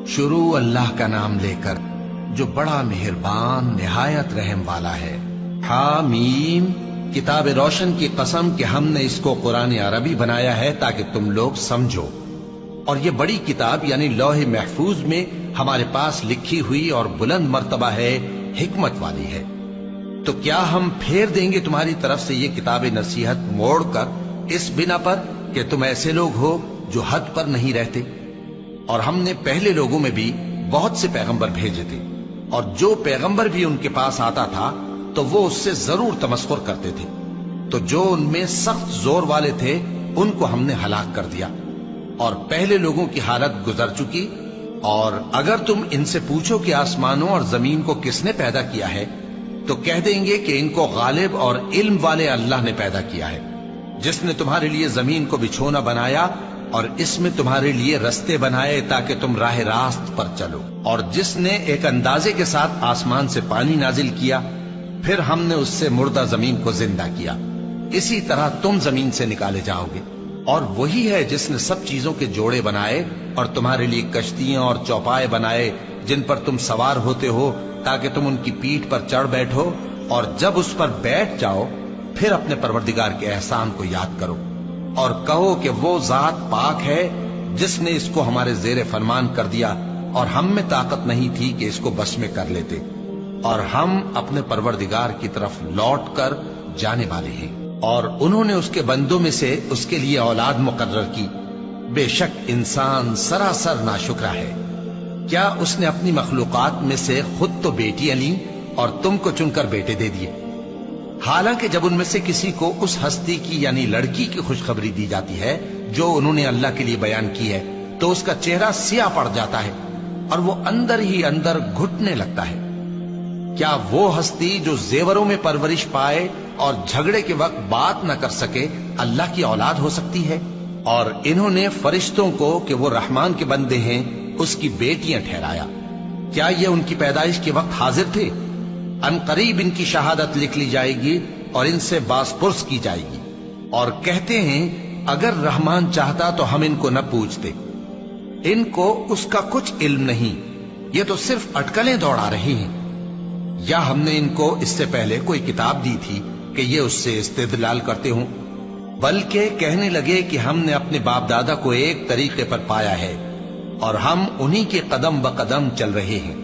शुरू अल्लाह का नाम लेकर जो बड़ा मेहरबान निहायत रहम वाला है। हामीम, किताब रोशन की कसम कि हमने इसको कुरान अरबी बनाया है ताकि तुम लोग समझो। और ये बड़ी किताब यानी लौह महफूज में हमारे पास लिखी हुई और बुलंद मर्तबा है, हिकमत वाली है। तो क्या हम फेर देंगे तुम्हारी तरफ से ये किताब नसीहत मोड़कर इस बिना पर कि तुम ऐसे लोग हो जो हद पर नहीं रहते? और हमने पहले लोगों में भी बहुत से पैगंबर भेजे थे, और जो पैगंबर भी उनके पास आता था तो वो उससे जरूर तमस्कुर करते थे। तो जो उनमें सख्त जोर वाले थे उनको हमने हलाक कर दिया, और पहले लोगों की हालत गुजर चुकी। और अगर तुम इनसे पूछो कि आसमानों और जमीन को किसने पैदा किया है, तो कह देंगे कि इनको गालिब और इल्म वाले अल्लाह ने पैदा किया है, जिसने तुम्हारे लिए जमीन को बिछोना बनाया और इसमें तुम्हारे लिए रस्ते बनाए ताकि तुम राह रास्त पर चलो, और जिसने एक अंदाजे के साथ आसमान से पानी नाजिल किया, फिर हमने उससे मुर्दा जमीन को जिंदा किया। इसी तरह तुम जमीन से निकाले जाओगे। और वही है जिसने सब चीजों के जोड़े बनाए और तुम्हारे लिए कश्तियां और चौपाए बनाए जिन पर तुम सवार होते हो, ताकि तुम उनकी पीठ पर चढ़ बैठो, और जब उस पर बैठ जाओ फिर अपने परवरदिगार के एहसान को याद करो और कहो कि वो जात पाक है जिसने इसको हमारे जेरे फरमान कर दिया, और हम में ताकत नहीं थी कि इसको बस में कर लेते, और हम अपने परवरदिगार की तरफ लौट कर जाने वाले हैं। और उन्होंने उसके बंदों में से उसके लिए औलाद मुकर्रर की। बेशक इंसान सरासर नाशुक्रा है। क्या उसने अपनी मखलूकात में से खुद तो बेटियां ली और तुमको चुनकर बेटे दे दिए? हालांकि जब उनमें से किसी को उस हस्ती की यानी लड़की की खुशखबरी दी जाती है जो उन्होंने अल्लाह के लिए बयान की है, तो उसका चेहरा सियाह पड़ जाता है और वो अंदर ही अंदर घुटने लगता है। क्या वो हस्ती जो जेवरों में परवरिश पाए और झगड़े के वक्त बात न कर सके अल्लाह की औलाद हो सकती है? और इन्होंने फरिश्तों को कि वो रहमान के बंदे हैं उसकी बेटियां ठहराया। क्या ये उनकी पैदाइश के वक्त हाजिर थे? अनकरीब इनकी शहादत लिख ली जाएगी और इनसे बासपुर्स की जाएगी। और कहते हैं अगर रहमान चाहता तो हम इनको न पूछते। इनको उसका कुछ इल्म नहीं, ये तो सिर्फ अटकलें दौड़ा रहे हैं। या हमने इनको इससे पहले कोई किताब दी थी कि ये उससे इस्तेदलाल करते हों? बल्कि कहने लगे कि हमने अपने बाप दादा को एक तरीके पर पाया है और हम उन्हीं के कदम ब कदम चल रहे हैं।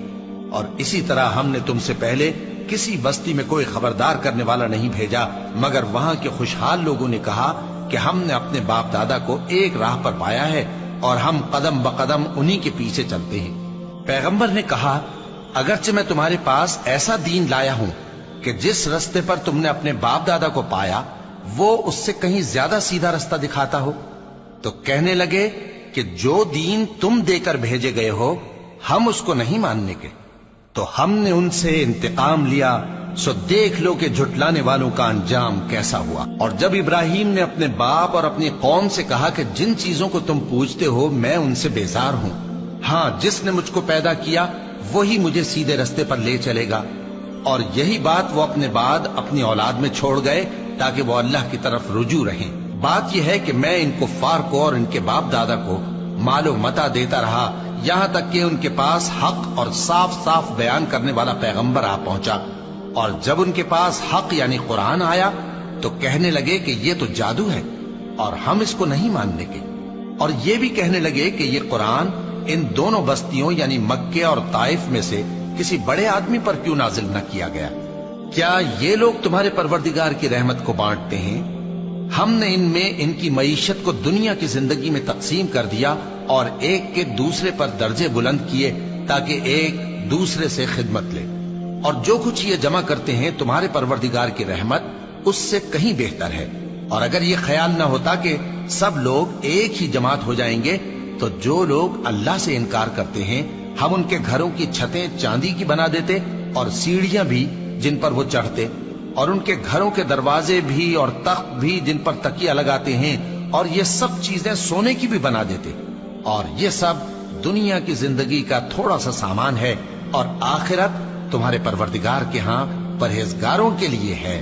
और इसी तरह हमने तुमसे पहले किसी बस्ती में कोई खबरदार करने वाला नहीं भेजा, मगर वहां के खुशहाल लोगों ने कहा कि हमने अपने बाप दादा को एक राह पर पाया है और हम कदम ब कदम उन्हीं के पीछे चलते हैं। पैगंबर ने कहा अगरचे मैं तुम्हारे पास ऐसा दीन लाया हूं कि जिस रास्ते पर तुमने अपने बाप दादा को पाया वो उससे कहीं ज्यादा सीधा रास्ता दिखाता हो, तो कहने लगे कि जो दीन तुम देकर भेजे गए हो हम उसको नहीं मानने के। तो हमने उनसे इंतकाम लिया, सो देख लो कि झुटलाने वालों का अंजाम कैसा हुआ। और जब इब्राहिम ने अपने बाप और अपनी कौम से कहा कि जिन चीजों को तुम पूछते हो मैं उनसे बेजार हूं, हाँ जिसने मुझको पैदा किया वही मुझे सीधे रास्ते पर ले चलेगा। और यही बात वो अपने बाद अपनी औलाद में छोड़ गए ताकि वो अल्लाह की तरफ रुजू रहें। बात यह है कि मैं इन कुफ्फार को और इनके बाप दादा को मालो मता देता रहा, यहां तक कि उनके पास हक और साफ साफ बयान करने वाला पैगंबर आ पहुंचा। और जब उनके पास हक यानी कुरान आया तो कहने लगे कि ये तो जादू है और हम इसको नहीं मानने के। और ये भी कहने लगे कि ये कुरान इन दोनों बस्तियों यानी मक्के और ताइफ में से किसी बड़े आदमी पर क्यों नाजिल न किया गया? क्या ये लोग तुम्हारे परवरदिगार की रहमत को बांटते हैं? हमने इनमें इनकी मईशत को दुनिया की जिंदगी में तकसीम कर दिया और एक के दूसरे पर दर्जे बुलंद किए ताकि एक दूसरे से खिदमत ले। और जो कुछ ये जमा करते हैं तुम्हारे परवरदिगार की रहमत उससे कहीं बेहतर है। और अगर ये ख्याल न होता कि सब लोग एक ही जमात हो जाएंगे, तो जो लोग अल्लाह से इनकार करते हैं हम उनके घरों की छतें चांदी की बना देते और सीढ़ियां भी जिन पर वो चढ़ते, और उनके घरों के दरवाजे भी और तख्त भी जिन पर तकिया लगाते हैं, और ये सब चीजें सोने की भी बना देते। और ये सब दुनिया की जिंदगी का थोड़ा सा सामान है, और आखिरत तुम्हारे परवरदिगार के हां परहेजगारों के लिए है।